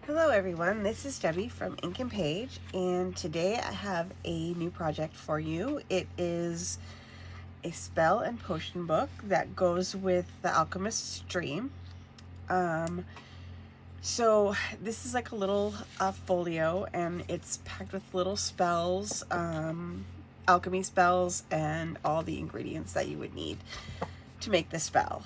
Hello everyone, this is Debbie from Ink and Page, and today I have a new project for you. It is a spell and potion book that goes with the Alchemist stream. So this is like a little folio, and it's packed with little spells, alchemy spells, and all the ingredients that you would need to make the spell.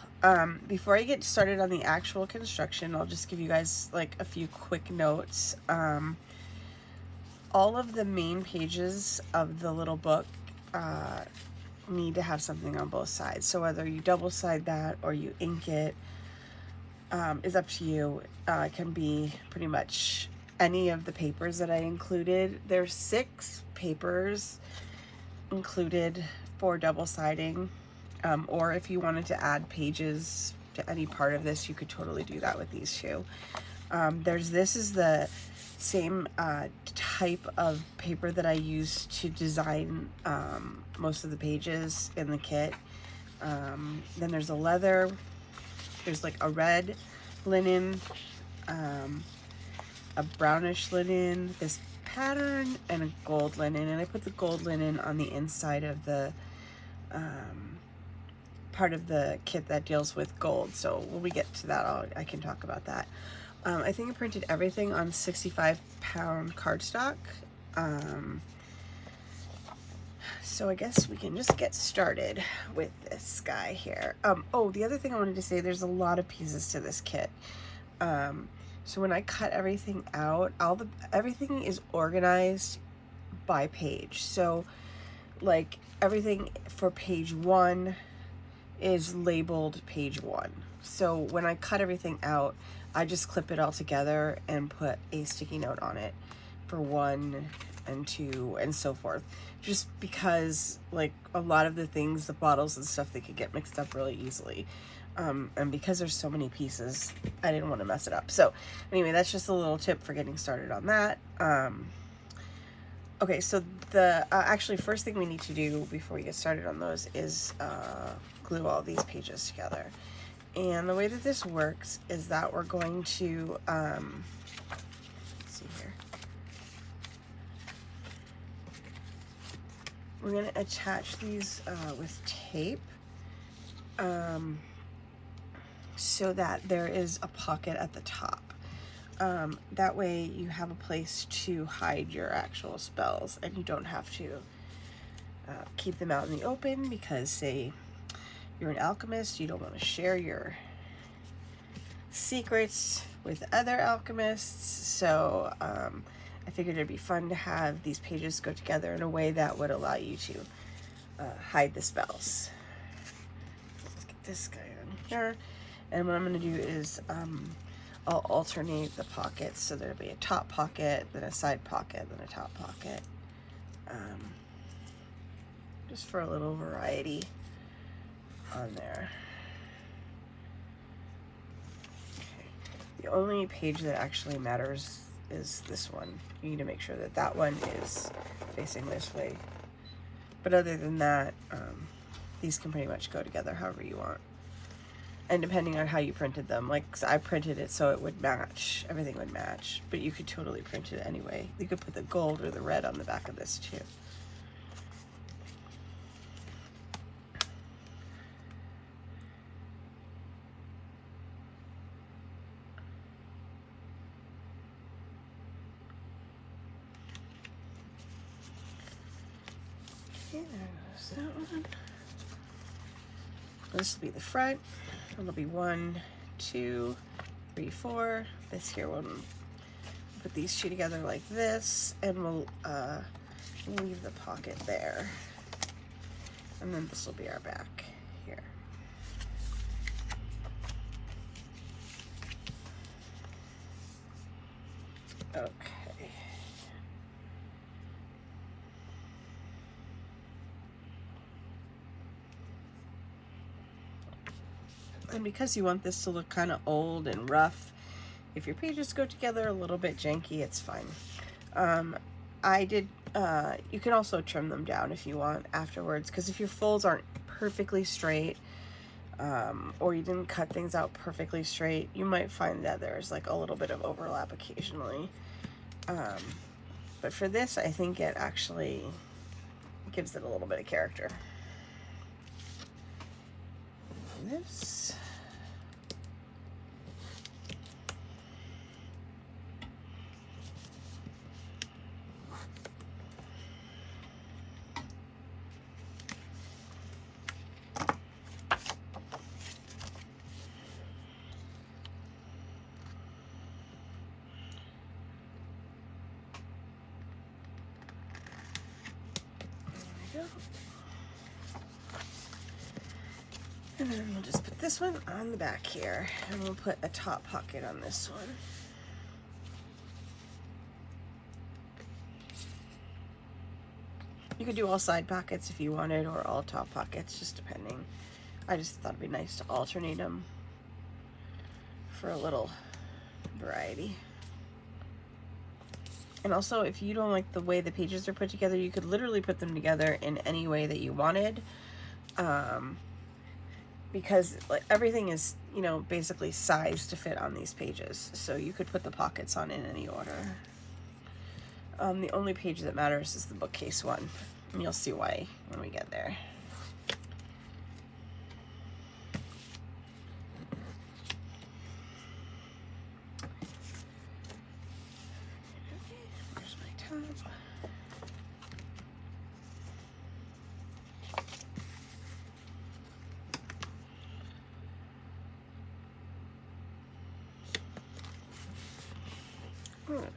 Before I get started on the actual construction, I'll just give you guys like a few quick notes. All of the main pages of the little book need to have something on both sides. So whether you double side that or you ink it is up to you. It can be pretty much any of the papers that I included. There's 6 papers included for double siding. Or if you wanted to add pages to any part of this, you could totally do that with these two. This is the same type of paper that I use to design most of the pages in the kit. Then there's a leather, there's like a red linen, a brownish linen, this pattern, and a gold linen. And I put the gold linen on the inside of the part of the kit that deals with gold. So when we get to that, I can talk about that. I think I printed everything on 65-pound cardstock. So I guess we can just get started with this guy here. Oh, the other thing I wanted to say, there's a lot of pieces to this kit. So when I cut everything out, everything is organized by page. So like everything for page 1 is labeled page 1. So when I cut everything out, I just clip it all together and put a sticky note on it for 1 and 2 and so forth. Just because like a lot of the things, the bottles and stuff, they could get mixed up really easily. And because there's so many pieces, I didn't want to mess it up. So anyway, that's just a little tip for getting started on that. Okay, so the actually first thing we need to do before we get started on those is glue all these pages together. And the way that this works is that we're going to let's see here. We're going to attach these with tape so that there is a pocket at the top. That way you have a place to hide your actual spells and you don't have to keep them out in the open because, say, you're an alchemist, you don't want to share your secrets with other alchemists. So I figured it'd be fun to have these pages go together in a way that would allow you to hide the spells. Let's get this guy on here. And what I'm going to do is I'll alternate the pockets. So there'll be a top pocket, then a side pocket, then a top pocket. Just for a little variety on there. Okay. The only page that actually matters is this one. You need to make sure that that one is facing this way. But other than that, these can pretty much go together however you want. And depending on how you printed them, like I printed it so it would match, everything would match, but you could totally print it anyway. You could put the gold or the red on the back of this too. Okay, there's that one. This will be the front. It'll be 1, 2, 3, 4. This here one. Put these two together like this, and we'll leave the pocket there. And then this will be our back here. Okay. And because you want this to look kind of old and rough, if your pages go together a little bit janky, it's fine. You can also trim them down if you want afterwards, because if your folds aren't perfectly straight, or you didn't cut things out perfectly straight, you might find that there's like a little bit of overlap occasionally. But for this, I think it actually gives it a little bit of character. This. And then we'll just put this one on the back here, and we'll put a top pocket on this one. You could do all side pockets if you wanted, or all top pockets, just depending. I just thought it'd be nice to alternate them for a little variety. And also, if you don't like the way the pages are put together, you could literally put them together in any way that you wanted. Because like everything is, you know, basically sized to fit on these pages. So you could put the pockets on in any order. The only page that matters is the bookcase one. And you'll see why when we get there. There's my top.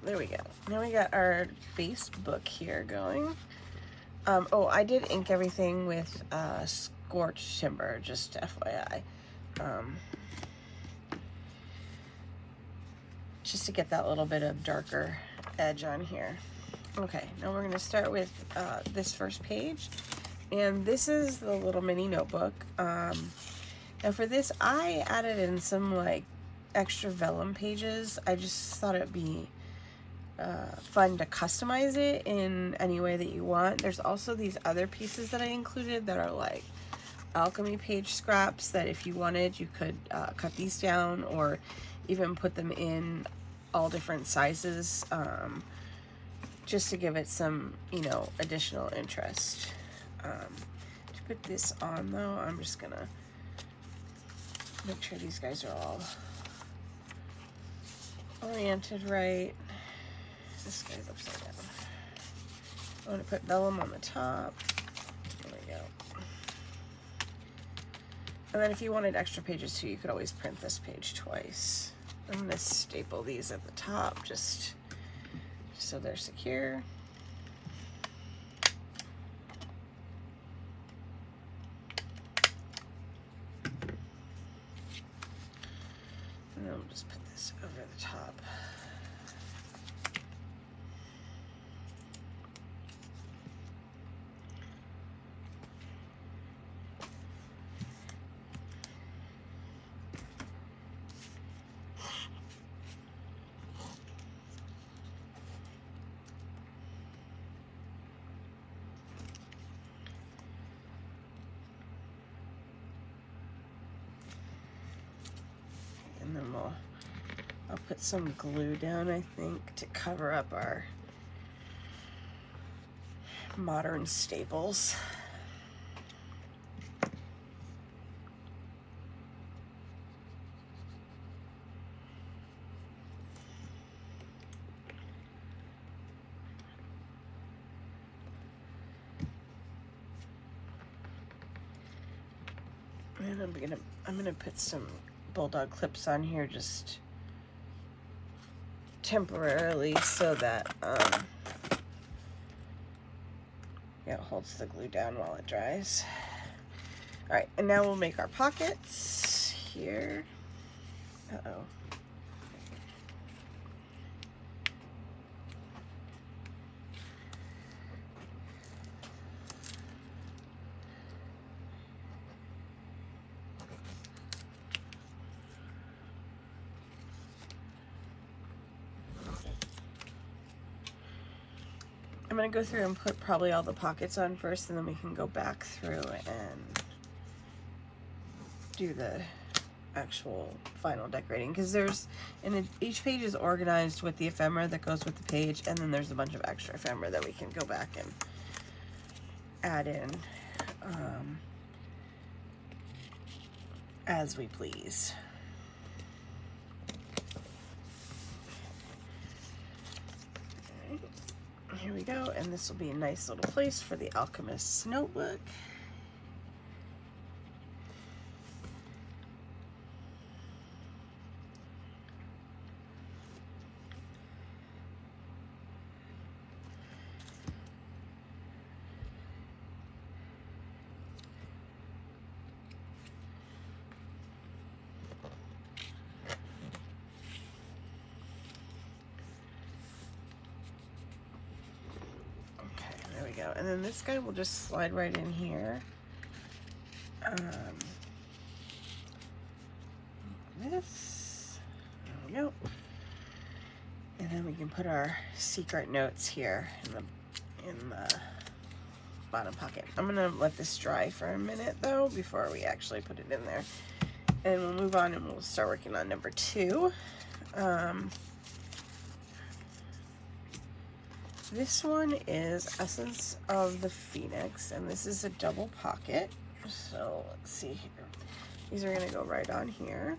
There we go. Now we got our base book here going. Oh, I did ink everything with scorched timber, just FYI. Just to get that little bit of darker edge on here. Okay, now we're going to start with this first page. And this is the little mini notebook. Now for this, I added in some like extra vellum pages. I just thought it'd be fun to customize it in any way that you want. There's also these other pieces that I included that are like alchemy page scraps that if you wanted, you could cut these down or even put them in all different sizes, just to give it some, you know, additional interest. To put this on though, I'm just gonna make sure these guys are all oriented right. This guy's upside down. I want to put vellum on the top. There we go. And then if you wanted extra pages too, you could always print this page twice. I'm going to staple these at the top just so they're secure. And then we'll just put this over the top. And then I'll put some glue down, I think, to cover up our modern staples. And I'm gonna put some bulldog clips on here just temporarily so that it holds the glue down while it dries. All right, and now we'll make our pockets here. Uh-oh. I'm going to go through and put probably all the pockets on first, and then we can go back through and do the actual final decorating, because there's, and each page is organized with the ephemera that goes with the page, and then there's a bunch of extra ephemera that we can go back and add in as we please. Here we go, and this will be a nice little place for the Alchemist's notebook. And then this guy will just slide right in here. This, there we go. And then we can put our secret notes here in the bottom pocket. I'm gonna let this dry for a minute though before we actually put it in there. And we'll move on and we'll start working on number 2. This one is Essence of the Phoenix, and this is a double pocket. So let's see here. These are going to go right on here.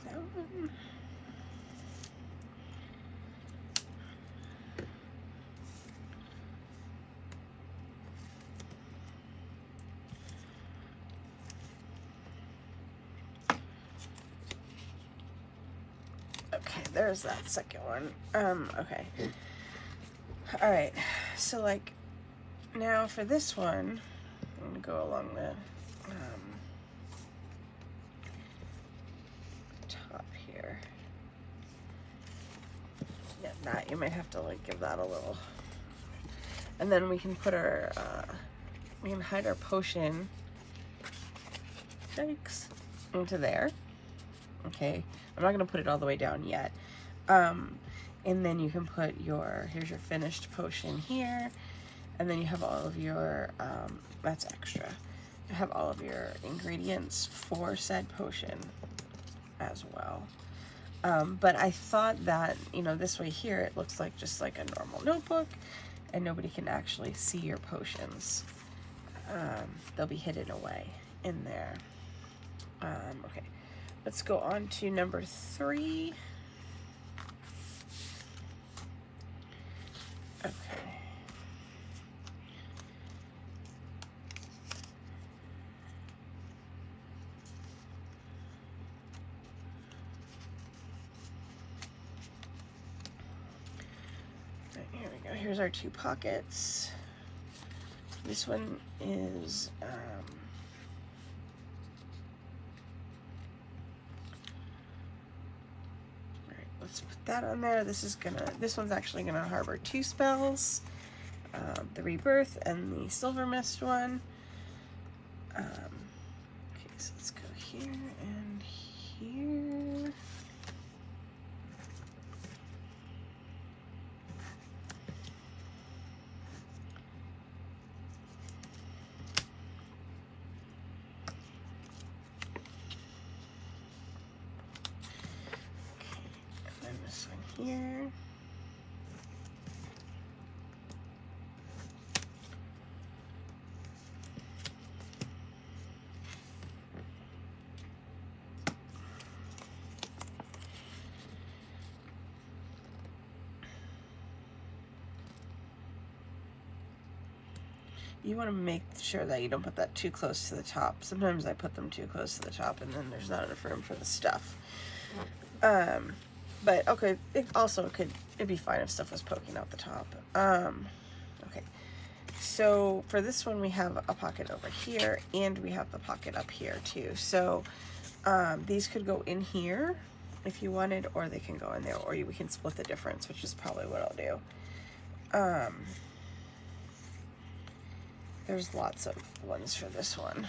That one. Okay, there's that second one. Okay. All right. So like now for this one, I'm gonna go along the top here. Yeah, that you might have to like give that a little. And then we can put our we can hide our potion shakes into there. Okay, I'm not gonna put it all the way down yet. And then you can put your, here's your finished potion here, and then you have all of your that's extra. You have all of your ingredients for said potion as well. But I thought that, you know, this way here it looks like just like a normal notebook and nobody can actually see your potions. They'll be hidden away in there. Okay, let's go on to number 3. Okay. Here we go. Here's our 2 pockets. This one is alright, let's put that on there. This one's actually gonna harbor 2 spells. The Rebirth and the Silver Mist one. Okay, so let's go here and here. This one here. You want to make sure that you don't put that too close to the top. Sometimes I put them too close to the top and then there's not enough room for the stuff. But okay, it'd be fine if stuff was poking out the top. Okay, so for this one we have a pocket over here and we have the pocket up here too. So these could go in here if you wanted, or they can go in there, or we can split the difference, which is probably what I'll do. There's lots of ones for this one.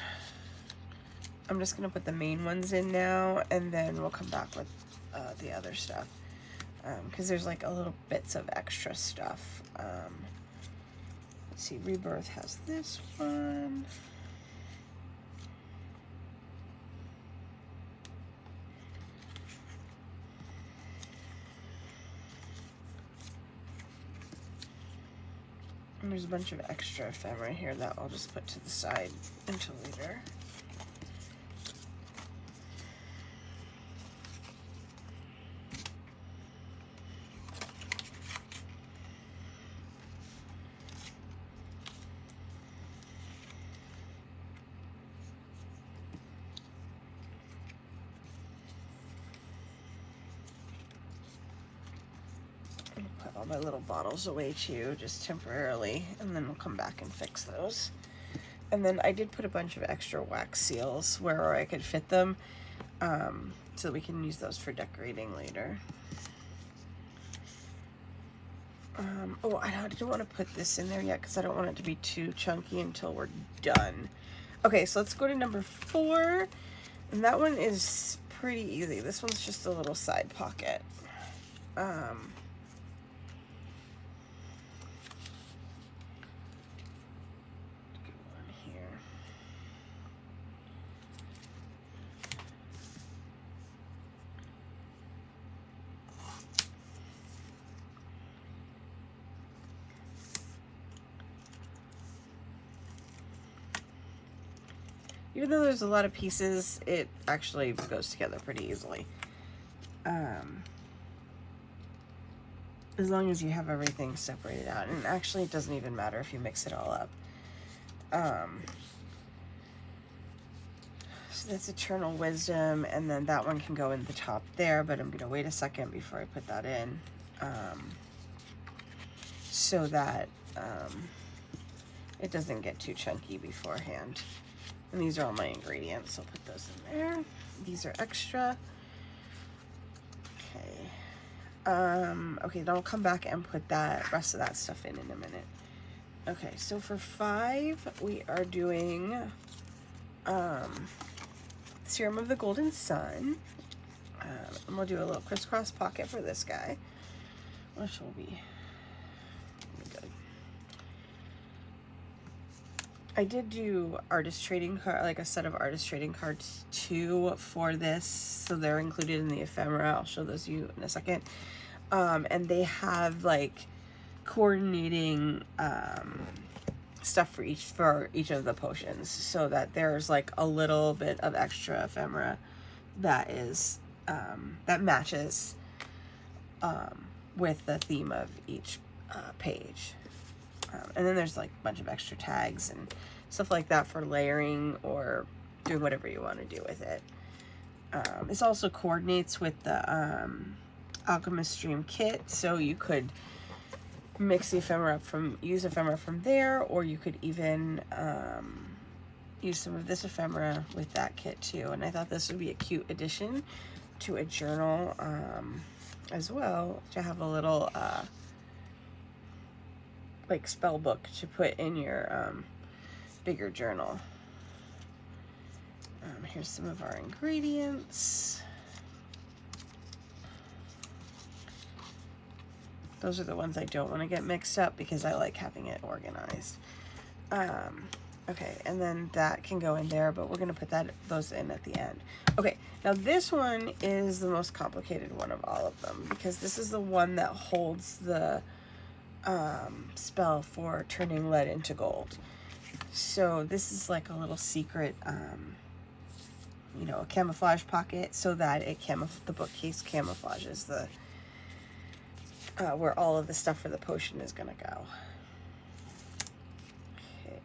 I'm just gonna put the main ones in now, and then we'll come back with the other stuff, because there's like a little bits of extra stuff. Let's see, Rebirth has this one. And there's a bunch of extra ephemera here that I'll just put to the side until later. All my little bottles away too, just temporarily, and then we'll come back and fix those. And then I did put a bunch of extra wax seals where I could fit them, so we can use those for decorating later. Oh, I didn't want to put this in there yet because I don't want it to be too chunky until we're done. Okay, so let's go to number 4, and that one is pretty easy. This one's just a little side pocket. Even though there's a lot of pieces, it actually goes together pretty easily. As long as you have everything separated out. And actually, it doesn't even matter if you mix it all up. So that's Eternal Wisdom, and then that one can go in the top there, but I'm going to wait a second before I put that in. So that it doesn't get too chunky beforehand. And these are all my ingredients, so I'll put those in there. These are extra. Okay. Okay, then I'll come back and put that rest of that stuff in a minute. Okay, so for 5, we are doing Serum of the Golden Sun. And we'll do a little crisscross pocket for this guy, which will be good. I did do artist trading card, like a set of artist trading cards too for this, so they're included in the ephemera. I'll show those to you in a second. And they have like coordinating stuff for each of the potions, so that there's like a little bit of extra ephemera that is that matches with the theme of each page. And then there's like a bunch of extra tags and stuff like that for layering or doing whatever you want to do with it. This also coordinates with the Alchemist Dream Kit, so you could mix the ephemera use ephemera from there, or you could even use some of this ephemera with that kit too. And I thought this would be a cute addition to a journal as well, to have a little like spell book to put in your bigger journal. Here's some of our ingredients. Those are the ones I don't want to get mixed up because I like having it organized. Okay, and then that can go in there, but we're going to put those in at the end. Okay, now this one is the most complicated one of all of them, because this is the one that holds the spell for turning lead into gold. So this is like a little secret, you know, a camouflage pocket, so that the bookcase camouflages the where all of the stuff for the potion is gonna go. Okay.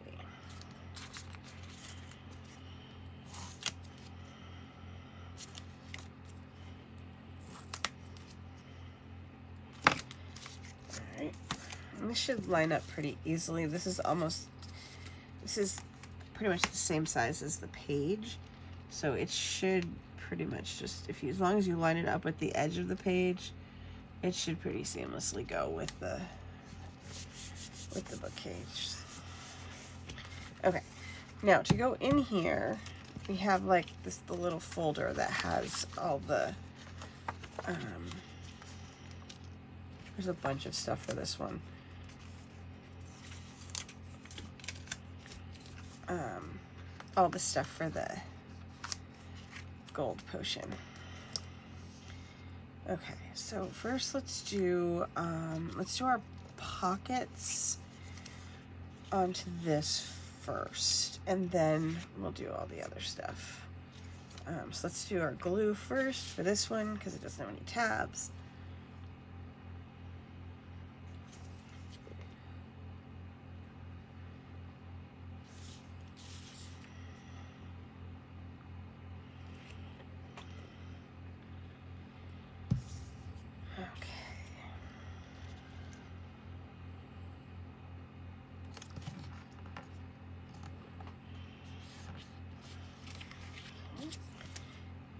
All right, and this should line up pretty easily. This is pretty much the same size as the page, so it should pretty much just, if you, as long as you line it up with the edge of the page, it should pretty seamlessly go with the book cage. Okay, now to go in here, we have like this, the little folder that has all the, there's a bunch of stuff for this one. All the stuff for the gold potion. Okay, so first let's do our pockets onto this first, and then we'll do all the other stuff. So let's do our glue first for this one because it doesn't have any tabs.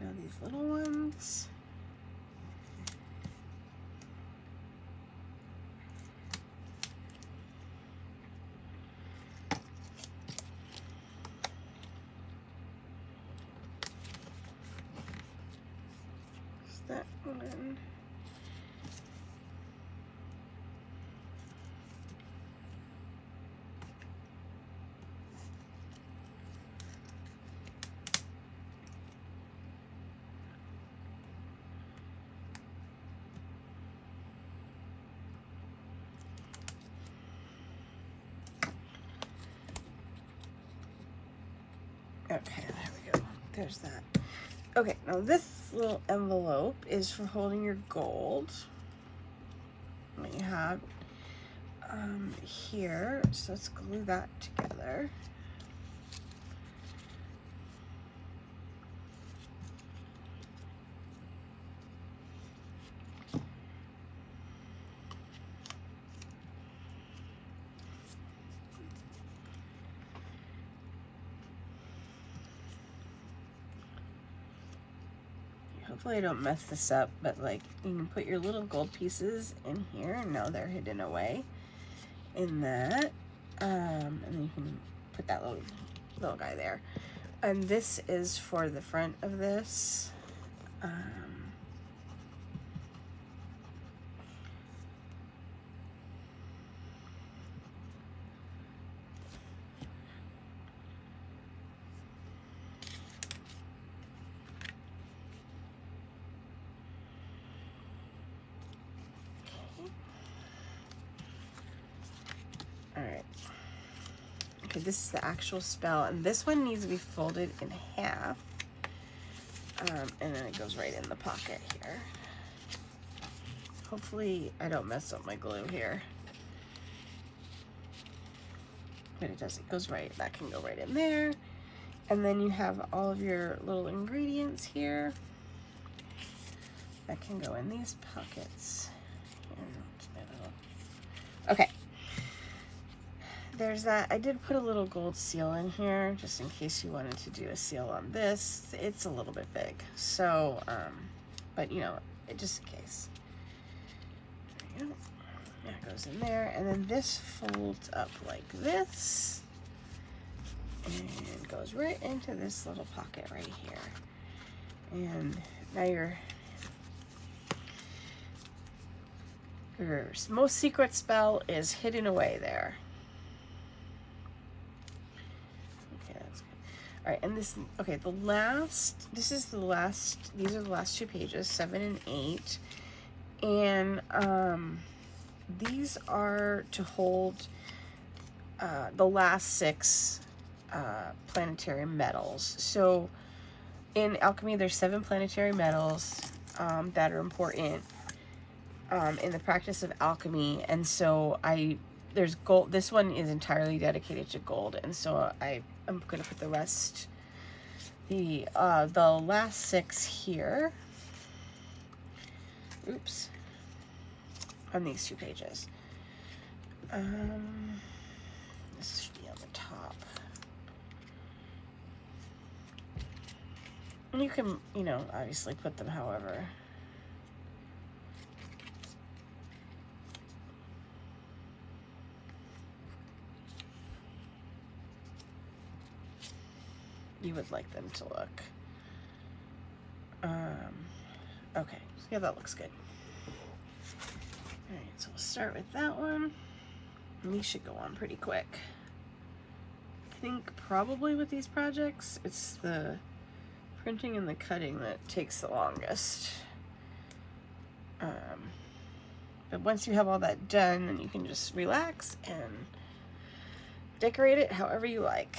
Now these little ones. There's that one. Okay, there we go. There's that. Okay, now this little envelope is for holding your gold. What you have here. So let's glue that together. Hopefully I don't mess this up, but like you can put your little gold pieces in here, and now they're hidden away in that. And then you can put that little guy there. And this is for the front of this. Alright. Okay, this is the actual spell, and this one needs to be folded in half. And then it goes right in the pocket here. Hopefully I don't mess up my glue here. But it does, it goes right, that can go right in there. And then you have all of your little ingredients here. That can go in these pockets. Okay. There's that. I did put a little gold seal in here just in case you wanted to do a seal on this. It's a little bit big, so but you know, just in case. There you go. That goes in there, and then this folds up like this and goes right into this little pocket right here. And now your most secret spell is hidden away there. All right, and this, okay, these are the last two pages, 7 and 8. And these are to hold the last 6 planetary metals. So in alchemy, there's 7 planetary metals that are important in the practice of alchemy. And so there's gold. This one is entirely dedicated to gold, and so I'm gonna put the rest, the last 6 here. Oops. On these 2 pages. This should be on the top. And you can, you know, obviously put them however you would like them to look. Okay, so yeah, that looks good. All right, so we'll start with that one. And these should go on pretty quick. I think probably with these projects, it's the printing and the cutting that takes the longest. But once you have all that done, then you can just relax and decorate it however you like.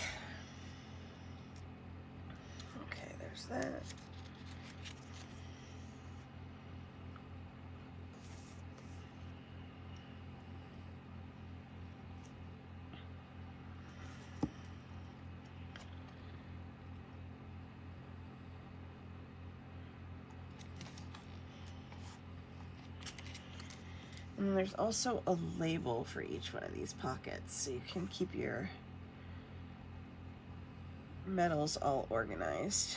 Okay, there's that. And there's also a label for each one of these pockets, so you can keep your metals all organized.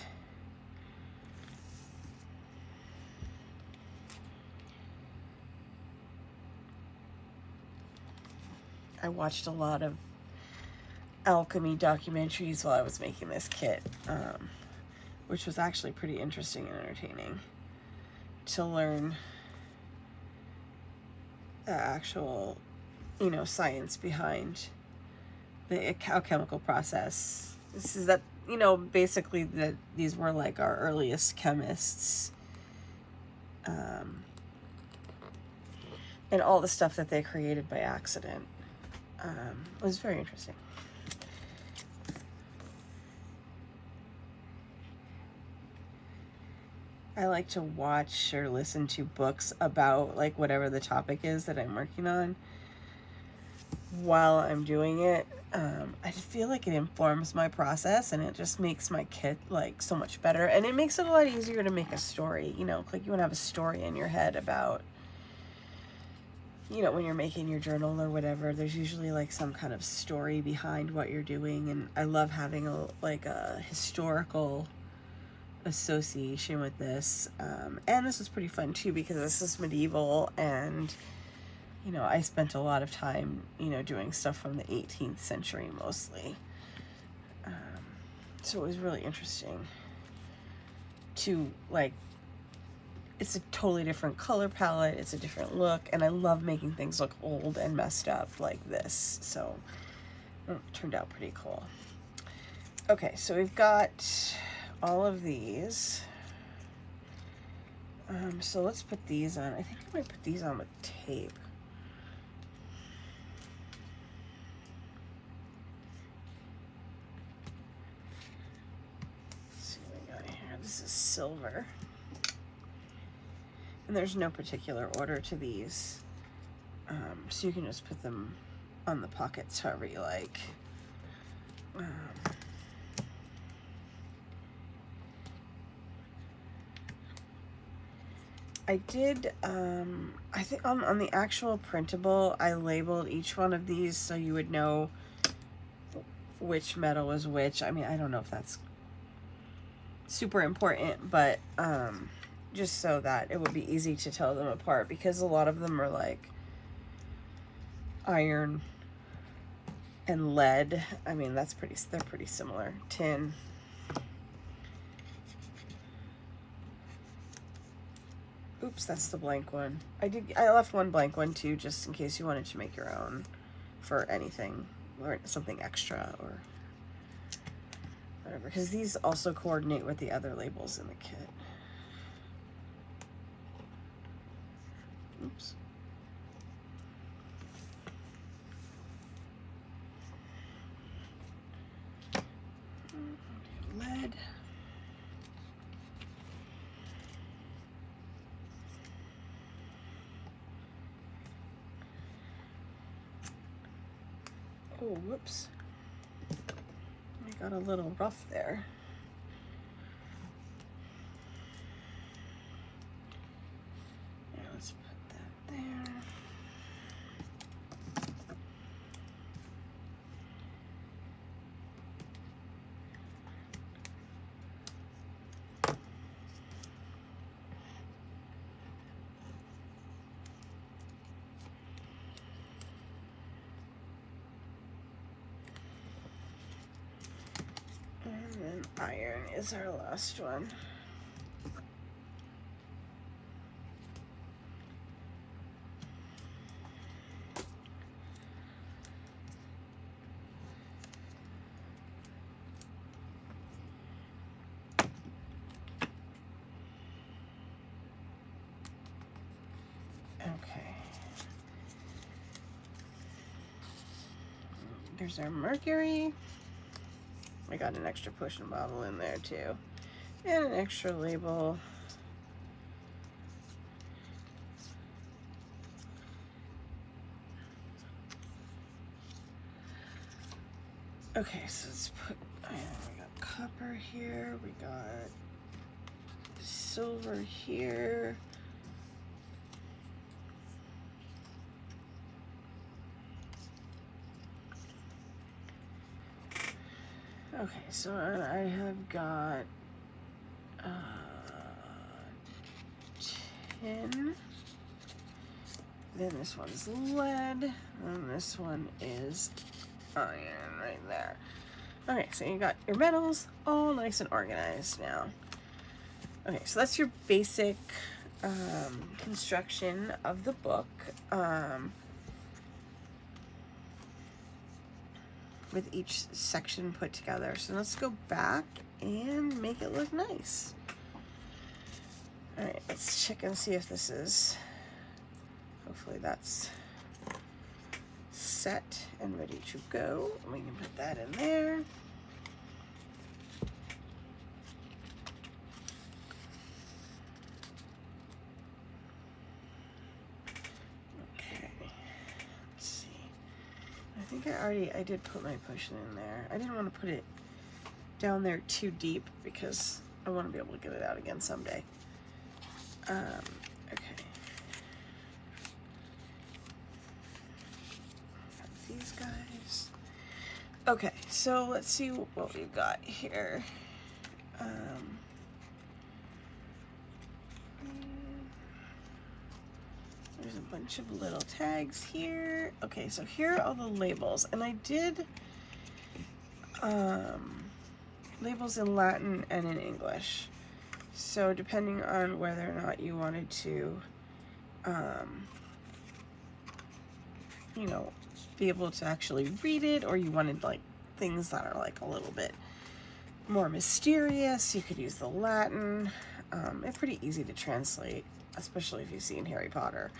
I watched a lot of alchemy documentaries while I was making this kit, which was actually pretty interesting and entertaining to learn the actual, you know, science behind the alchemical process. This is that, you know, basically that these were like our earliest chemists, and all the stuff that they created by accident. It was very interesting. I like to watch or listen to books about like whatever the topic is that I'm working on while I'm doing it. I just feel like it informs my process, and it just makes my kit like so much better, and it makes it a lot easier to make a story. You know, like you want to have a story in your head about, you know, when you're making your journal or whatever, there's usually like some kind of story behind what you're doing, and I love having a historical association with this. And this was pretty fun too, because this is medieval, and you know, I spent a lot of time, you know, doing stuff from the 18th century mostly. So it was really interesting to like, it's a totally different color palette, it's a different look, and I love making things look old and messed up like this. So it turned out pretty cool. Okay, so we've got all of these. So let's put these on. I think I might put these on with tape. Let's see what we got here. This is silver. And there's no particular order to these. So you can just put them on the pockets however you like. I did, I think on the actual printable, I labeled each one of these so you would know which metal was which. I mean, I don't know if that's super important, but just so that it would be easy to tell them apart, because a lot of them are like iron and lead. I mean, they're pretty similar. Tin. Oops, that's the blank one. I left one blank one too, just in case you wanted to make your own for anything or something extra or whatever, because these also coordinate with the other labels in the kit. Oops. Lead. Oh, whoops. I got a little rough there. Yeah, let's put that there. then iron is our last one. Okay. There's our mercury. I got an extra potion bottle in there too. And an extra label. Okay, so let's put, we got copper here, we got silver here. Okay, so I have got tin. Then this one's lead, and this one is iron right there. Okay, so you got your metals all nice and organized now. Okay, so that's your basic construction of the book. With each section put together. So let's go back and make it look nice. All right, let's check and see if this is, hopefully that's set and ready to go. We can put that in there. I did put my potion in there. I didn't want to put it down there too deep because I want to be able to get it out again someday. Okay. Got these guys. Okay, so let's see what we've got here. There's a bunch of little tags here. Okay, so here are all the labels, and I did labels in Latin and in English. So depending on whether or not you wanted to, you know, be able to actually read it, or you wanted like things that are like a little bit more mysterious, you could use the Latin. It's pretty easy to translate, especially if you've seen Harry Potter,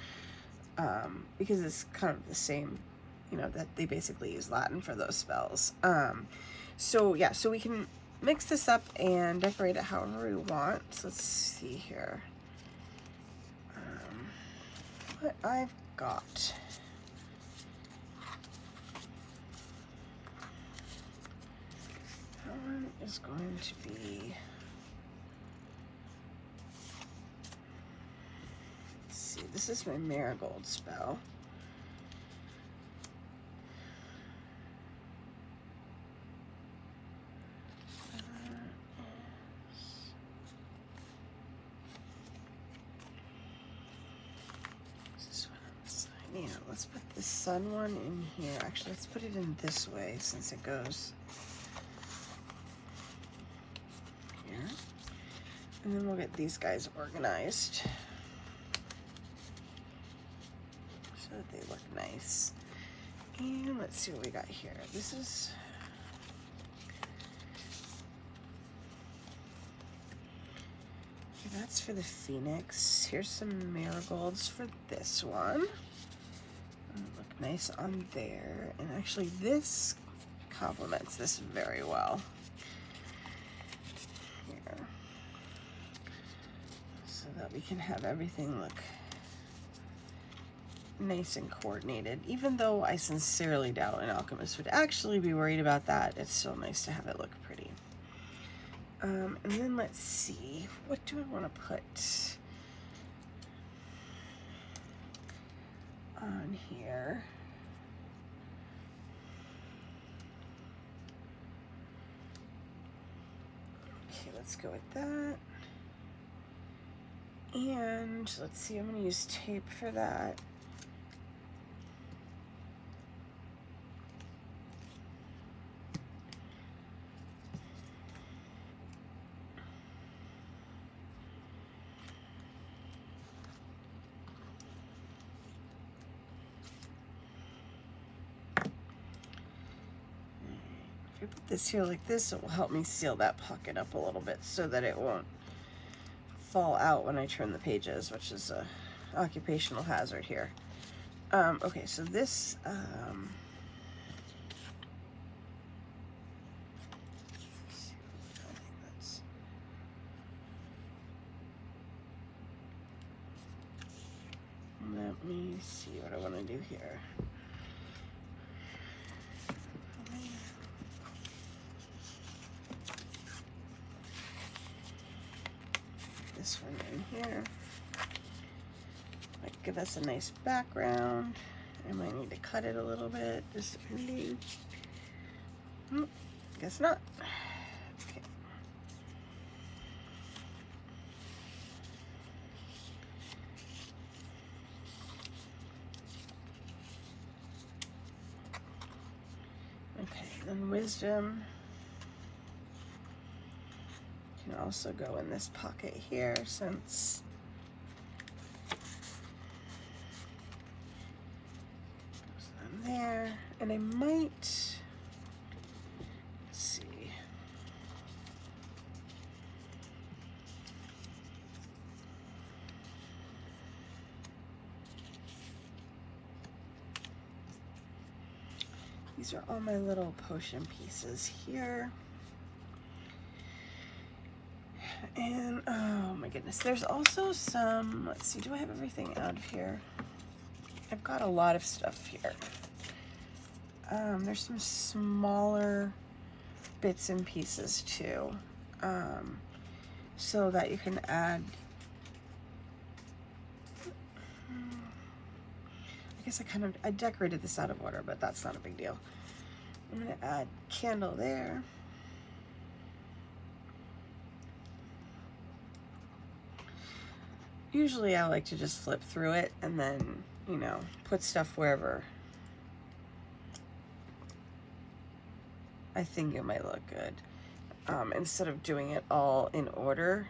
because it's kind of the same, you know, that they basically use Latin for those spells. So yeah, so we can mix this up and decorate it however we want. So let's see here. What I've got. That one is going to be, let's see, this is my marigold spell. Yeah, let's put the sun one in here. Actually, let's put it in this way since it goes here. And then we'll get these guys organized so that they look nice. And let's see what we got here. This is, that's for the Phoenix. Here's some marigolds for this one. Look nice on there, and actually this complements this very well here, so that we can have everything look nice and coordinated. Even though I sincerely doubt an alchemist would actually be worried about that, it's still nice to have it look pretty. And then let's see, what do I want to put on here? Okay, let's go with that. And let's see, I'm going to use tape for that. I put this here like this, it will help me seal that pocket up a little bit so that it won't fall out when I turn the pages, which is a occupational hazard here. Okay, so this, let me see what I want to do here. This one in here. Might give us a nice background. I might need to cut it a little bit, just depending. Guess not. Okay. Okay, then wisdom can also go in this pocket here, since goes in there. And I might, let's see. These are all my little potion pieces here. And oh my goodness, there's also some, let's see, do I have everything out of here? I've got a lot of stuff here. There's some smaller bits and pieces too, so that you can add, I guess I decorated this out of order, but that's not a big deal. I'm gonna add candle there. Usually I like to just flip through it and then, you know, put stuff wherever I think it might look good, instead of doing it all in order.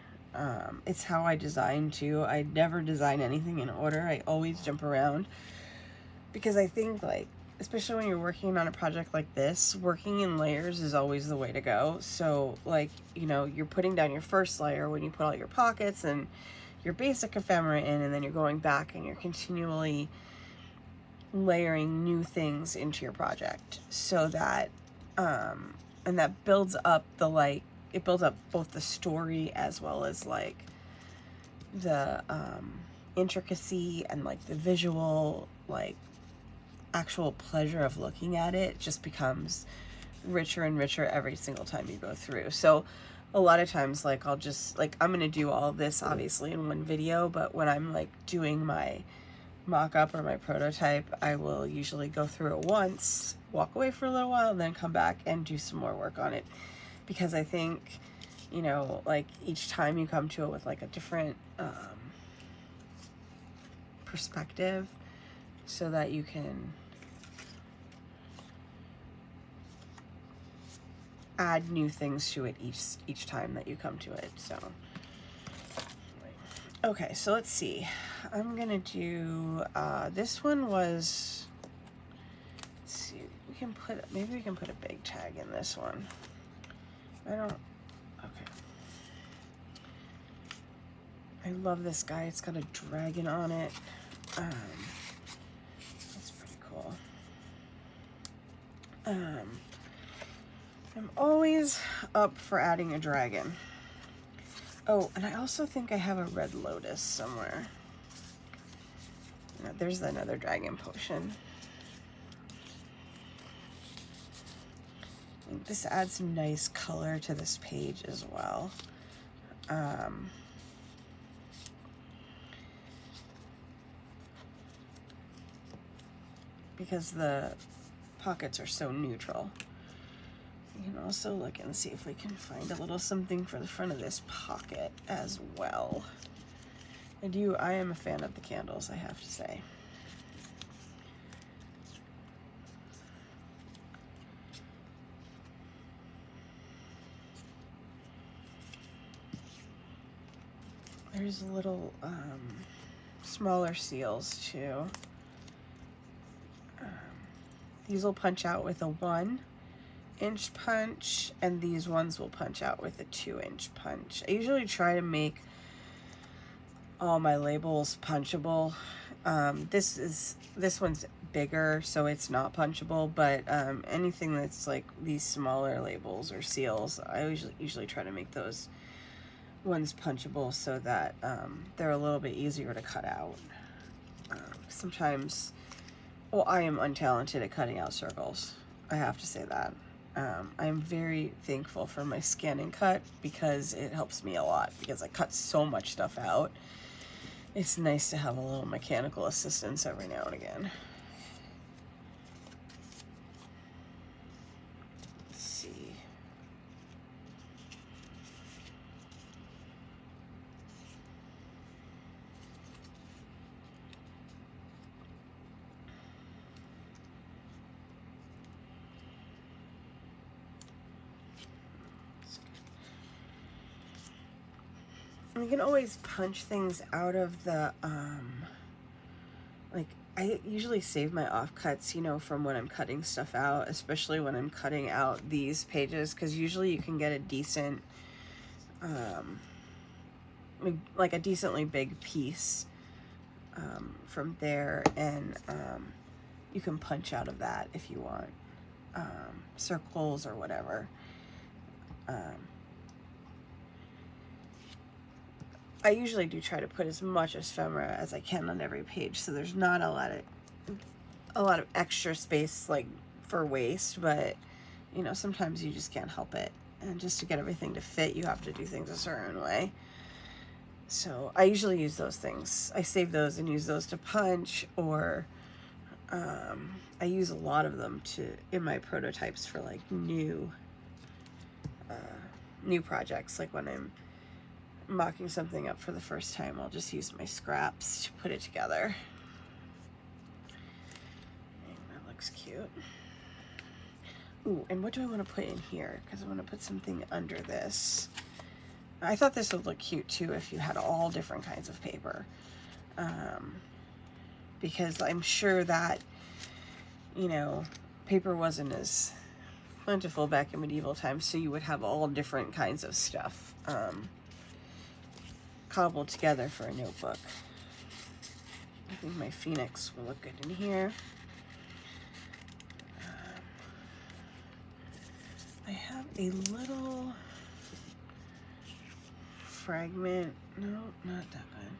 It's how I design too. I never design anything in order. I always jump around, because I think, like, especially when you're working on a project like this, working in layers is always the way to go. So, like, you know, you're putting down your first layer when you put all your pockets and your basic ephemera in, and then you're going back and you're continually layering new things into your project, so that and that builds up the, like, it builds up both the story as well as, like, the intricacy and, like, the visual, like, actual pleasure of looking at it. Just becomes richer and richer every single time you go through. So a lot of times, like, I'll just, like, I'm gonna do all of this obviously in one video, but when I'm, like, doing my mock-up or my prototype, I will usually go through it once, walk away for a little while, and then come back and do some more work on it, because I think, you know, like, each time you come to it with, like, a different perspective, so that you can add new things to it each time that you come to it. So okay, so let's see. I'm gonna do this one was, let's see, maybe we can put a big tag in this one. Okay. I love this guy. It's got a dragon on it. That's pretty cool. I'm always up for adding a dragon. Oh, and I also think I have a red lotus somewhere. There's another dragon potion. And this adds some nice color to this page as well. Because the pockets are so neutral. We can also look and see if we can find a little something for the front of this pocket as well. I am a fan of the candles, I have to say. There's little smaller seals too. These will punch out with a 1 inch punch, and these ones will punch out with a 2-inch punch. I usually try to make all my labels punchable. This one's bigger, so it's not punchable, but anything that's like these smaller labels or seals, I usually try to make those ones punchable so that they're a little bit easier to cut out. Sometimes, well, I am untalented at cutting out circles. I have to say that. I'm very thankful for my scan and cut because it helps me a lot because I cut so much stuff out. It's nice to have a little mechanical assistance every now and again. Let's see. You can always punch things out of the, like, I usually save my offcuts, you know, from when I'm cutting stuff out, especially when I'm cutting out these pages, because usually you can get a decent, like a decently big piece from there, and you can punch out of that if you want, circles or whatever. I usually do try to put as much ephemera as I can on every page, so there's not a lot of extra space like for waste, but you know, sometimes you just can't help it, and just to get everything to fit, you have to do things a certain way. So I usually use those things. I save those and use those to punch, or I use a lot of them in my prototypes for like new projects, like when I'm mocking something up for the first time, I'll just use my scraps to put it together. And that looks cute. Ooh, and what do I want to put in here? Because I want to put something under this. I thought this would look cute too if you had all different kinds of paper. Because I'm sure that, you know, paper wasn't as plentiful back in medieval times, so you would have all different kinds of stuff cobbled together for a notebook. I think my Phoenix will look good in here. I have a little fragment. No, not that one.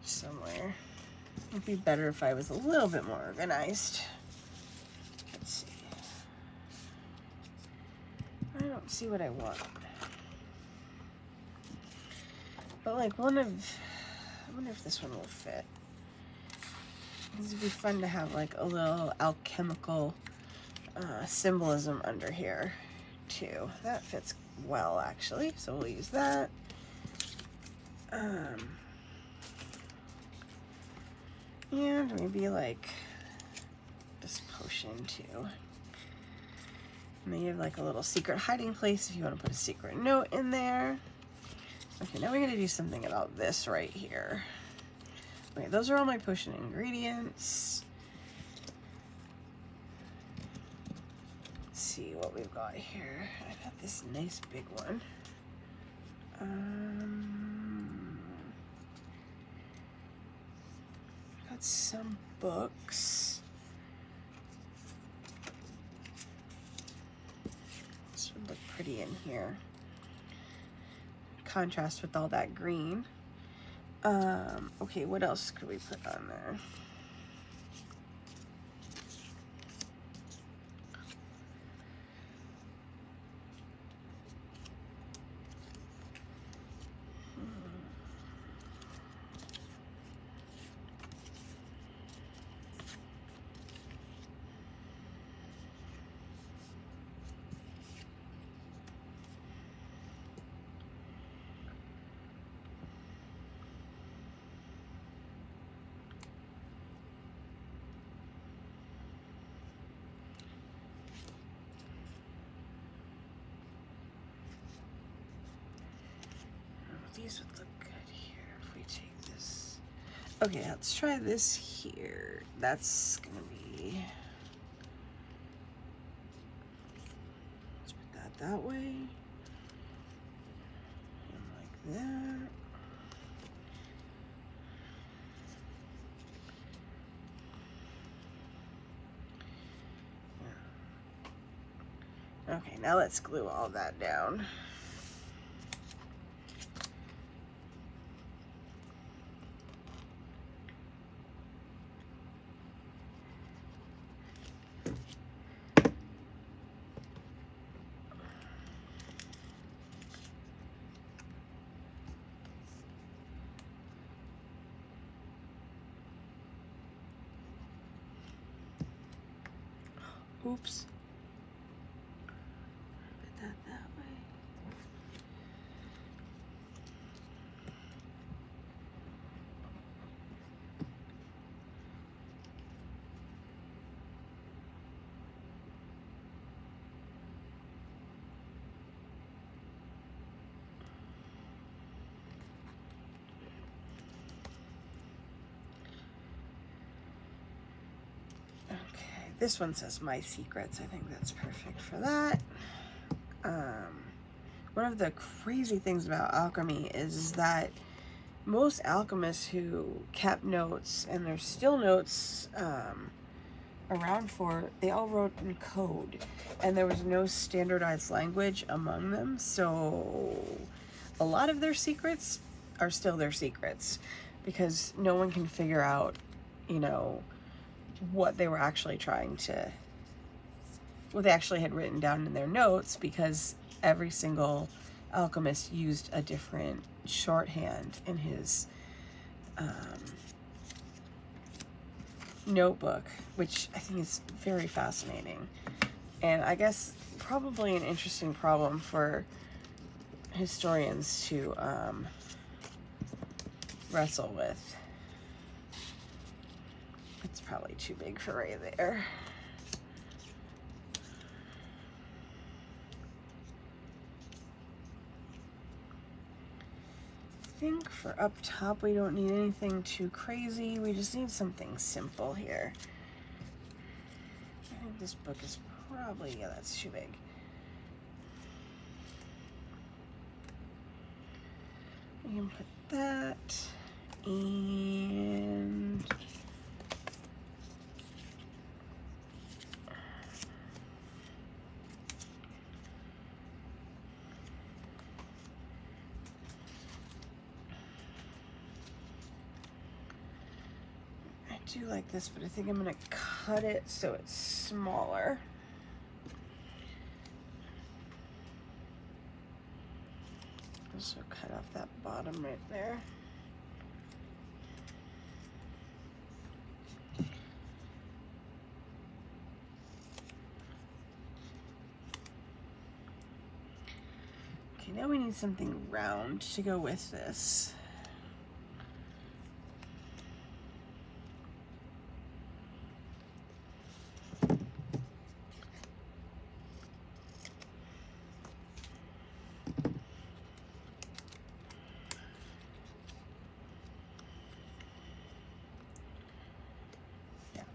Somewhere. It'd be better if I was a little bit more organized. Let's see. I don't see what I want. But like I wonder if this one will fit. This would be fun to have like a little alchemical symbolism under here too. That fits well actually, so we'll use that. And maybe like this potion too. And then you have like a little secret hiding place if you want to put a secret note in there. Okay, now we're going to do something about this right here. Okay, those are all my potion ingredients. Let's see what we've got here. I got this nice big one. Got some books. This would look pretty in here. Contrast with all that green. Okay, what else could we put on there? These would look good here if we take this. Okay, let's try this here. That's gonna be that way. And like that. Okay, now let's glue all that down. Oops. Put that way. This one says My Secrets. I think that's perfect for that. One of the crazy things about alchemy is that most alchemists who kept notes, and there's still notes around for, they all wrote in code, and there was no standardized language among them, so a lot of their secrets are still their secrets because no one can figure out, you know, what they were actually what they actually had written down in their notes, because every single alchemist used a different shorthand in his notebook, which I think is very fascinating. And I guess probably an interesting problem for historians to wrestle with. It's probably too big for right there. I think for up top we don't need anything too crazy. We just need something simple here. I think this book is probably, yeah, that's too big. We can put that, and I do like this, but I think I'm gonna cut it so it's smaller. Also cut off that bottom right there. Okay, now we need something round to go with this.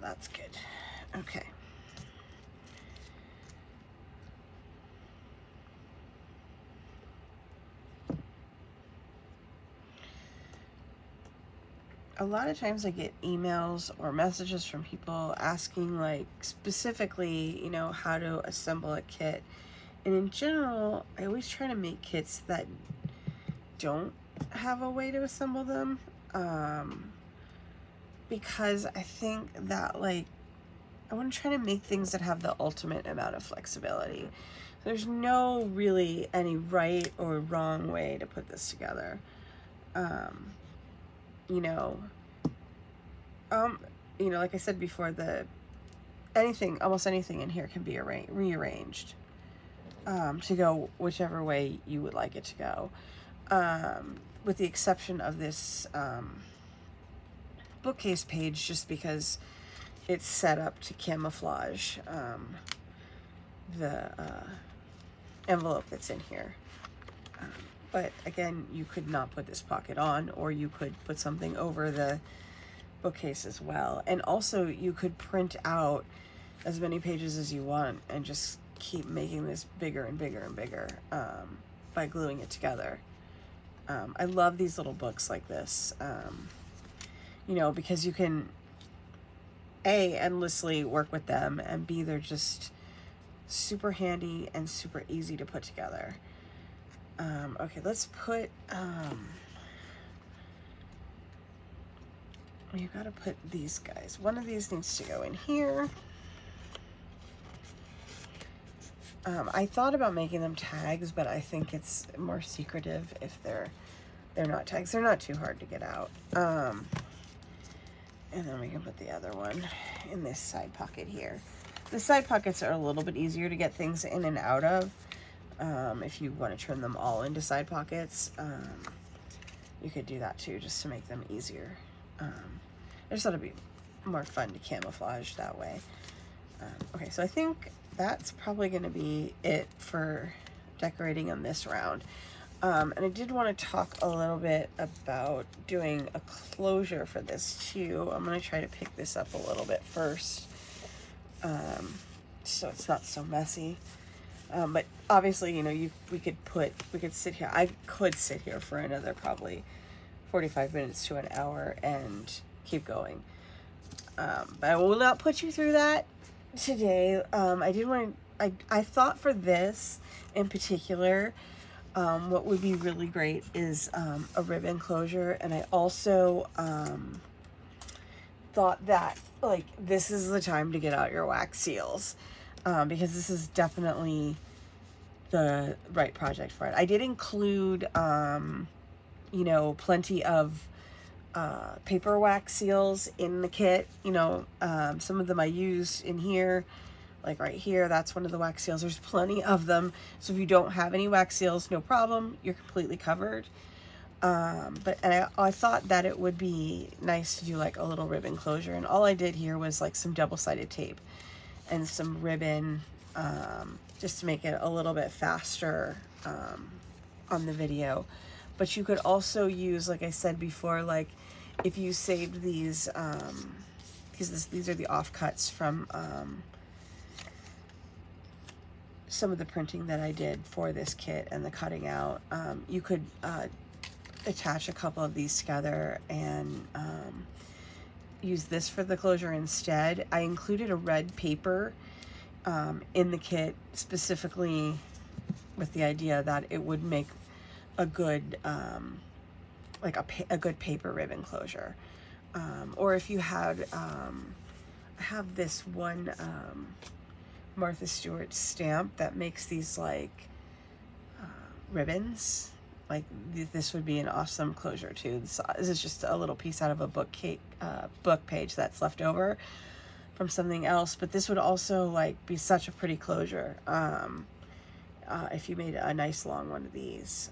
That's good. Okay. A lot of times I get emails or messages from people asking, like, specifically, you know, how to assemble a kit. And in general, I always try to make kits that don't have a way to assemble them. Because I think that, like, I want to try to make things that have the ultimate amount of flexibility. There's no really any right or wrong way to put this together. You know, like I said before, almost anything in here can be rearranged to go whichever way you would like it to go. With the exception of this bookcase page, just because it's set up to camouflage the envelope that's in here. But again, you could not put this pocket on, or you could put something over the bookcase as well. And also you could print out as many pages as you want and just keep making this bigger and bigger and bigger by gluing it together. I love these little books like this, you know, because you can A, endlessly work with them, and B, they're just super handy and super easy to put together. Okay, let's put, you gotta put these guys. One of these needs to go in here. I thought about making them tags, but I think it's more secretive if they're not tags. They're not too hard to get out. And then we can put the other one in this side pocket here. The side pockets are a little bit easier to get things in and out of. If you want to turn them all into side pockets, you could do that too, just to make them easier. I just thought it'd be more fun to camouflage that way. Okay, so I think that's probably going to be it for decorating on this round. And I did want to talk a little bit about doing a closure for this too. I'm going to try to pick this up a little bit first, so it's not so messy. But obviously, you know, we could sit here. I could sit here for another probably 45 minutes to an hour and keep going. But I will not put you through that today. I thought for this in particular, what would be really great is a ribbon closure, and I also thought that like this is the time to get out your wax seals, because this is definitely the right project for it. I did include you know, plenty of paper wax seals in the kit. You know, some of them I used in here, like right here, that's one of the wax seals. There's plenty of them, so if you don't have any wax seals, no problem, you're completely covered. But I thought that it would be nice to do like a little ribbon closure, and all I did here was like some double-sided tape and some ribbon, just to make it a little bit faster on the video. But you could also use, like I said before, like if you saved these, because these are the offcuts from some of the printing that I did for this kit and the cutting out, you could attach a couple of these together and use this for the closure instead. I included a red paper in the kit specifically with the idea that it would make a good like a good paper ribbon closure. Or if you had I have this one Martha Stewart stamp that makes these like ribbons. Like this would be an awesome closure too. This is just a little piece out of a book page that's left over from something else, but this would also like be such a pretty closure if you made a nice long one of these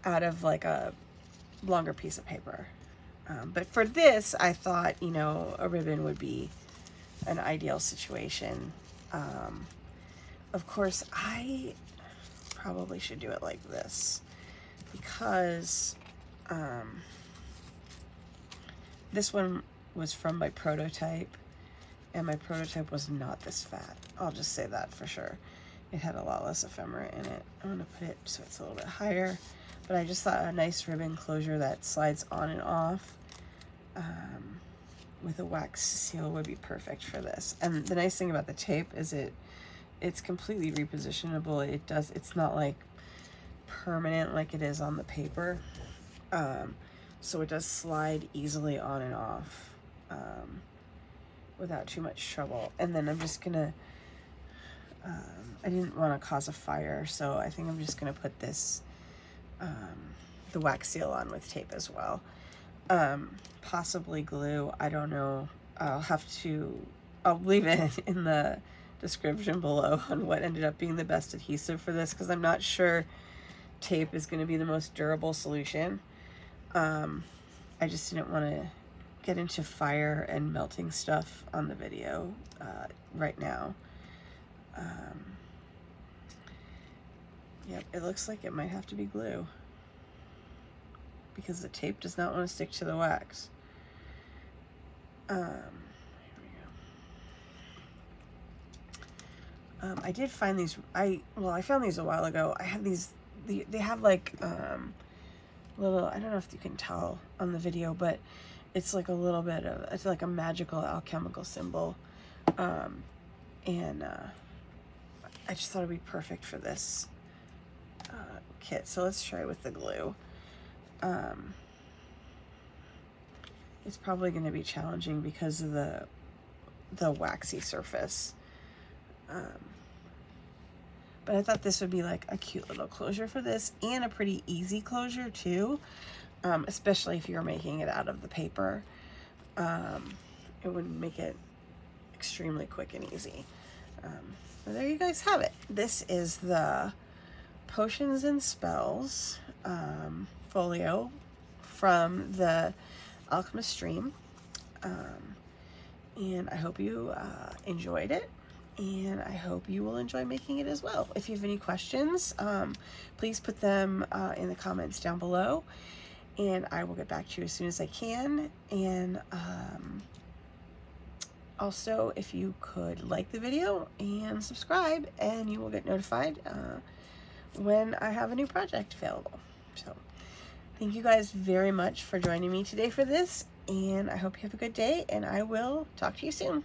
out of like a longer piece of paper. But for this, I thought, you know, a ribbon would be an ideal situation. Of course, I probably should do it like this because this one was from my prototype, and my prototype was not this fat. I'll just say that for sure. It had a lot less ephemera in it. I'm gonna put it so it's a little bit higher, but I just thought a nice ribbon closure that slides on and off with a wax seal would be perfect for this. And the nice thing about the tape is it's completely repositionable. It's not like permanent like it is on the paper. So it does slide easily on and off without too much trouble. And then I'm just gonna, I didn't want to cause a fire, so I think I'm just gonna put this, the wax seal on with tape as well. Possibly glue, I don't know. I'll leave it in the description below on what ended up being the best adhesive for this, because I'm not sure tape is going to be the most durable solution. I just didn't want to get into fire and melting stuff on the video right now. Yep, it looks like it might have to be glue because the tape does not want to stick to the wax. Here we go. I did find these, I found these a while ago. I have these, they have like little, I don't know if you can tell on the video, but it's like a little bit of, it's like a magical alchemical symbol. And I just thought it'd be perfect for this kit. So let's try with the glue. It's probably going to be challenging because of the waxy surface. But I thought this would be like a cute little closure for this, and a pretty easy closure too, especially if you're making it out of the paper. It would make it extremely quick and easy. So there you guys have it. This is the Potions and Spells folio from the Alchemist stream. And I hope you enjoyed it, and I hope you will enjoy making it as well. If you have any questions, please put them in the comments down below, and I will get back to you as soon as I can. And also, if you could like the video and subscribe, and you will get notified when I have a new project available. So thank you guys very much for joining me today for this, and I hope you have a good day, and I will talk to you soon.